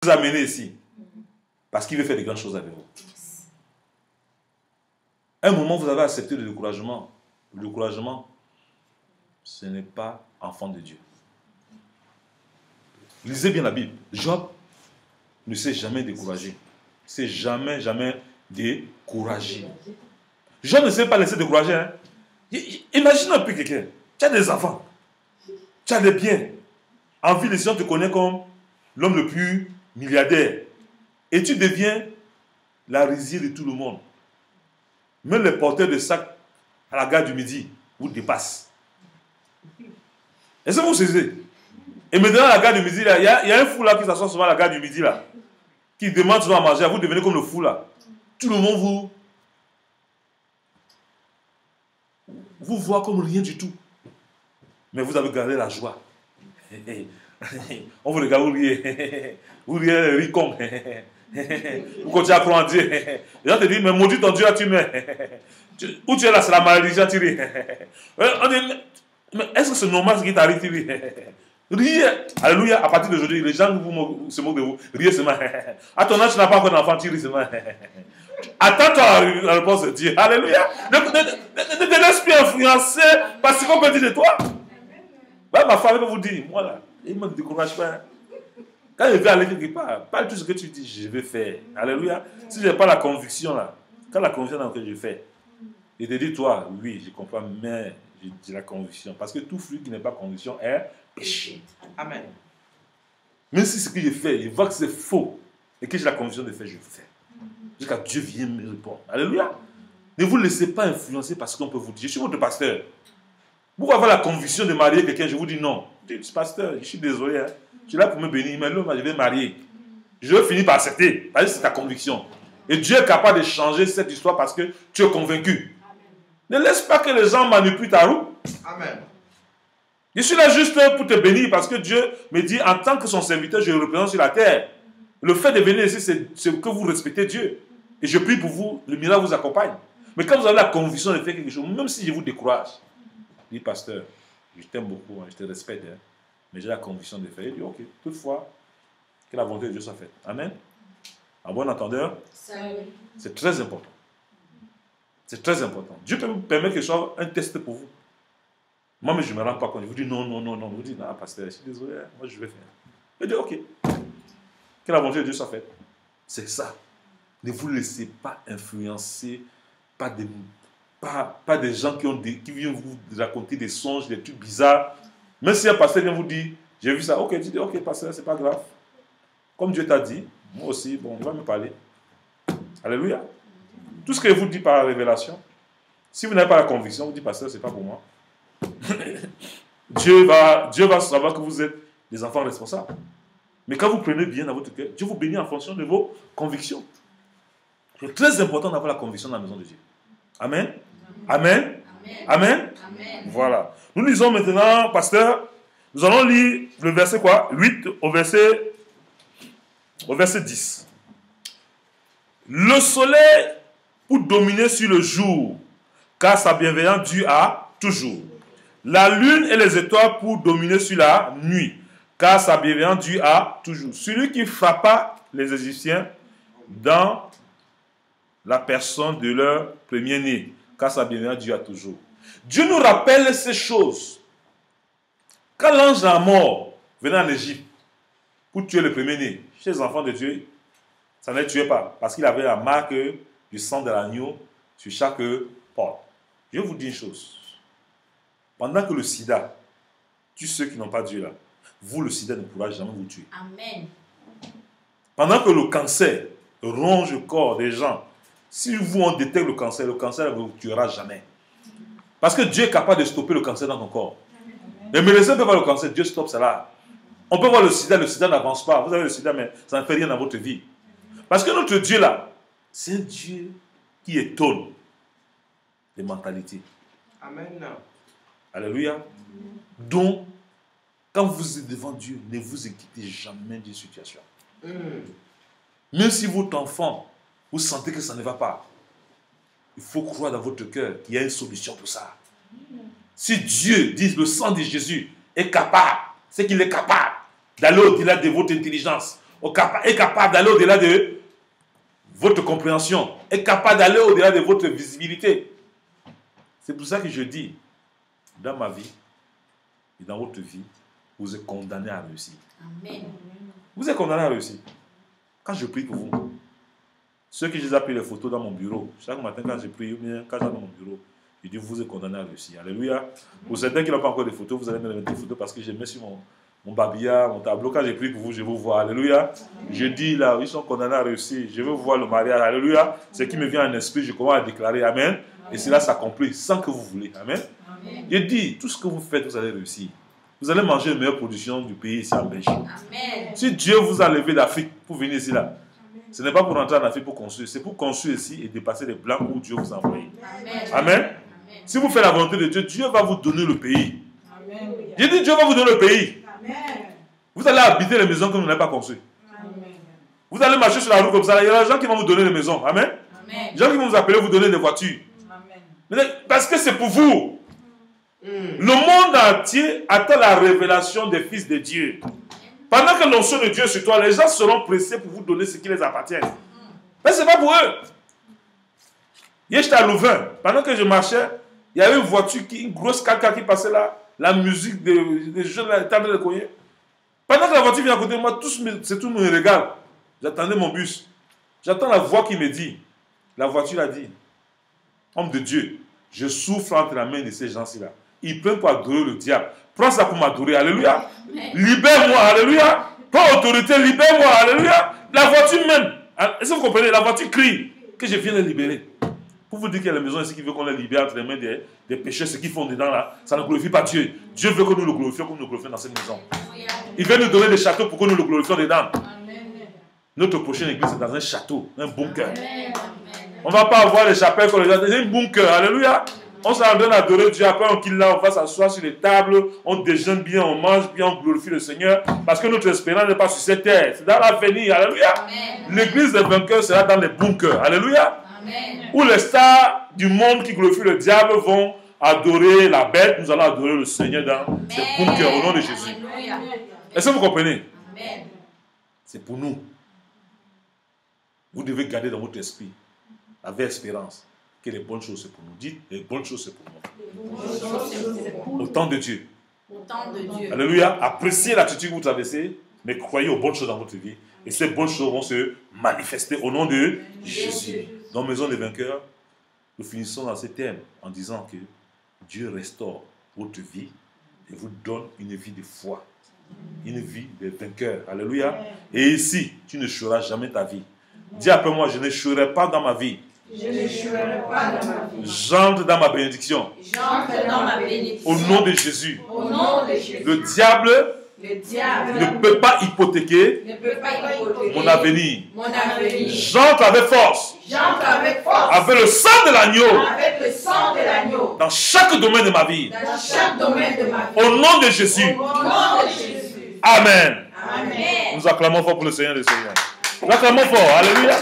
vous amener ici. Parce qu'il veut faire de grandes choses avec vous. Un moment, vous avez accepté le découragement. Le découragement, ce n'est pas enfant de Dieu. Lisez bien la Bible. Job ne s'est jamais découragé. Il ne s'est jamais découragé. Job ne s'est pas laissé décourager. Hein? Imagine un peu quelqu'un. Tu as des enfants. Tu as des biens. En ville, les gens te connaissent comme l'homme le plus milliardaire. Et tu deviens la risée de tout le monde. Même les porteurs de sacs à la gare du Midi vous dépassent. Est-ce que vous saisissez? Et maintenant, à la gare du Midi, il y a un fou là qui s'assoit souvent à la gare du Midi, là, qui demande souvent à manger. Vous devenez comme le fou là. Tout le monde vous voit comme rien du tout. Mais vous avez gardé la joie. On vous regarde, vous riez. Vous riez, ricon. Vous continuez à croire en Dieu. Les gens te disent, mais maudit ton Dieu, là, tu mets. Où tu es là, c'est la malédiction, tu ris. On dit, mais est-ce que c'est normal ce qui t'arrive, tu ris? Riez. Alléluia. À partir d'aujourd'hui, les gens se moquent de vous. Riez seulement. À ton âge, tu n'as pas encore d'enfant, tu ris seulement. Attends-toi la réponse de Dieu. Alléluia. Ne te laisse plus influencer par ce qu'on peut dire de toi. Ouais, ma femme peut vous dire, moi là, il ne me décourage pas. Quand je vais aller quelque part, pas tout ce que tu dis, je vais faire. Alléluia. Si je n'ai pas la conviction là, quand la conviction dans laquelle je fais, il te dit, toi, oui, je comprends, mais j'ai la conviction. Parce que tout fruit qui n'est pas conviction est péché. Amen. Même si ce que je fais, je vois que c'est faux et que j'ai la conviction de faire, je fais. Jusqu'à Dieu vienne me répondre. Alléluia. Ne vous laissez pas influencer par ce qu'on peut vous dire. Je suis votre pasteur. Vous avez la conviction de marier quelqu'un, je vous dis non. Je dis, pasteur, je suis désolé. Hein. Je suis là pour me bénir, mais là, je vais marier. Je vais finir par accepter. Parce que c'est ta conviction. Et Dieu est capable de changer cette histoire parce que tu es convaincu. Ne laisse pas que les gens manipulent ta roue. Amen. Je suis là juste pour te bénir parce que Dieu me dit, en tant que son serviteur, je le représente sur la terre. Le fait de venir ici, c'est que vous respectez Dieu. Et je prie pour vous, le miracle vous accompagne. Mais quand vous avez la conviction de faire quelque chose, même si je vous décourage, je dis, pasteur, je t'aime beaucoup, hein, je te respecte, hein, mais j'ai la conviction de faire. Il dit, ok, toutefois, que la volonté de Dieu soit faite. Amen. En bon entendeur, c'est très important. C'est très important. Dieu peut me permettre que ce soit un test pour vous. Moi, mais je ne me rends pas compte. Je vous dis non, non, non, non. Je vous dis, non, pasteur, je suis désolé, hein, moi je vais faire. Il dit, ok, que la volonté de Dieu soit faite. C'est ça. Ne vous laissez pas influencer par des gens qui viennent vous raconter des songes, des trucs bizarres. Même si un pasteur vient vous dire, j'ai vu ça, ok, tu dis, ok, pasteur, c'est pas grave. Comme Dieu t'a dit, moi aussi, bon, il va me parler. Alléluia. Tout ce que je vous dis par la révélation, si vous n'avez pas la conviction, vous dites, pasteur, c'est pas pour moi. Dieu va savoir que vous êtes des enfants responsables. Mais quand vous prenez bien dans votre cœur, Dieu vous bénit en fonction de vos convictions. C'est très important d'avoir la conviction dans la maison de Dieu. Amen. Amen. Amen. Amen. Voilà. Nous lisons maintenant, pasteur, nous allons lire le verset quoi? 8 au verset 10. Le soleil pour dominer sur le jour, car sa bienveillance dure à toujours. La lune et les étoiles pour dominer sur la nuit, car sa bienveillance dure à toujours. Celui qui frappa les Égyptiens dans la personne de leur premier-né, car sa bienveillance dure à toujours. Dieu nous rappelle ces choses. Quand l'ange de la mort venait en Égypte pour tuer le premier-né, chez les enfants de Dieu, ça ne les tuait pas, parce qu'il avait la marque du sang de l'agneau sur chaque porte. Je vais vous dire une chose. Pendant que le sida tue ceux qui n'ont pas Dieu là, vous, le sida ne pourra jamais vous tuer. Amen. Pendant que le cancer ronge le corps des gens, si vous on détecte le cancer ne vous tuera jamais. Parce que Dieu est capable de stopper le cancer dans ton corps. Les médecins peuvent voir le cancer, Dieu stoppe cela. On peut voir le sida n'avance pas. Vous avez le sida, mais ça ne fait rien dans votre vie. Parce que notre Dieu là, c'est un Dieu qui étonne les mentalités. Amen. Alléluia. Donc, quand vous êtes devant Dieu, ne vous inquiétez jamais d'une situation. Même si votre enfant, vous sentez que ça ne va pas, il faut croire dans votre cœur qu'il y a une solution pour ça. Si Dieu dit le sang de Jésus est capable, c'est qu'il est capable d'aller au-delà de votre intelligence est capable d'aller au-delà de votre compréhension, est capable d'aller au-delà de votre visibilité. C'est pour ça que je dis, dans ma vie et dans votre vie, vous êtes condamnés à réussir. Amen. Vous êtes condamnés à réussir. Quand je prie pour vous, ceux que j'ai appris les photos dans mon bureau, chaque matin quand je prie ou bien quand j'arrive dans mon bureau, je dis vous êtes condamnés à réussir. Alléluia. Pour certains qui n'ont pas encore de photos, vous allez me mettre des photos parce que je mets sur mon babillard, mon tableau. Quand j'ai pris pour vous, je veux voir. Alléluia. Je dis là, ils sont condamnés à réussir. Je veux voir le mariage. Alléluia. Ce qui me vient en esprit, je commence à déclarer Amen. Et cela s'accomplit sans que vous voulez. Amen. Je dis, tout ce que vous faites, vous allez réussir. Vous allez manger les meilleures productions du pays ici en Belgique. Amen. Si Dieu vous a levé d'Afrique pour venir ici là, ce n'est pas pour rentrer en Afrique pour construire, c'est pour construire ici et dépasser les blancs où Dieu vous a envoyé. Amen. Amen. Si vous faites la volonté de Dieu, Dieu va vous donner le pays. Amen. J'ai dit Dieu va vous donner le pays. Amen. Vous allez habiter les maisons que vous n'avez pas construites. Amen. Vous allez marcher sur la route comme ça, il y a des gens qui vont vous donner les maisons. Amen. Amen. Des gens qui vont vous appeler, vous donner des voitures. Amen. Parce que c'est pour vous. Le monde entier attend la révélation des fils de Dieu. Pendant que l'onction de Dieu est sur toi, les gens seront pressés pour vous donner ce qui les appartient. Mais ce n'est pas pour eux. Hier, j'étais à Louvain. Pendant que je marchais, il y avait une voiture, une grosse caca qui passait là. La musique des jeunes là, étaient en train de cogner. Pendant que la voiture vient à côté de moi, c'est tout me regarde. J'attendais mon bus. J'attends la voix qui me dit. La voiture a dit, homme de Dieu, je souffre entre la main de ces gens-ci là. Ils prennent pour adorer le diable. Prends ça pour m'adorer. Alléluia. Libère-moi. Alléluia. Pas autorité, libère-moi. Alléluia. La voiture même. Est-ce que vous comprenez? La voiture crie que je viens de libérer. Pour vous dire qu'il y a la maison ici qui veut qu'on les libère entre les mains des pécheurs, ce qu'ils font dedans là, ça ne glorifie pas Dieu. Dieu veut que nous le glorifions comme nous le glorifions dans cette maison. Il veut nous donner des châteaux pour que nous le glorifions dedans. Notre prochaine église, c'est dans un château, un bunker. On ne va pas avoir les chapelles comme les gens, c'est un bunker. Alléluia. On s'en donne à adorer Dieu, après on quitte là, on va s'asseoir sur les tables, on déjeune bien, on mange bien, on glorifie le Seigneur, parce que notre espérance n'est pas sur cette terre, c'est dans l'avenir. Alléluia. L'église des vainqueurs sera dans les bunkers. Alléluia. Amen. Où les stars du monde qui glorifient le diable vont adorer la bête, nous allons adorer le Seigneur dans ces bunkers au nom de Jésus. Est-ce que vous comprenez? C'est pour nous. Vous devez garder dans votre esprit la vraie espérance. Que les bonnes choses c'est pour nous. Dites, les bonnes choses c'est pour nous. Au temps de Dieu. Au temps de Dieu. Alléluia. Appréciez l'attitude que vous traversez, mais croyez aux bonnes choses dans votre vie. Et ces bonnes choses vont se manifester au nom de Jésus. Dans Maison des Vainqueurs, nous finissons dans ces termes en disant que Dieu restaure votre vie et vous donne une vie de foi. Une vie de vainqueur. Alléluia. Et ici, tu ne n'échoueras jamais ta vie. Dis après moi, je n'échouerai pas dans ma vie. Je n'échouerai pas dans ma vie. J'entre dans ma bénédiction. J'entre dans ma bénédiction. Au nom de Jésus. Au nom de Jésus. Le diable ne peut pas hypothéquer mon avenir. Mon avenir. J'entre avec force. J'entre avec force. Avec le sang de l'agneau. Avec le sang de l'agneau. Dans chaque domaine de ma vie. Dans chaque domaine de ma vie. Au nom de Jésus. Au nom de Jésus. Amen. Amen. Nous acclamons fort pour le Seigneur des Seigneurs. Nous acclamons fort. Alléluia.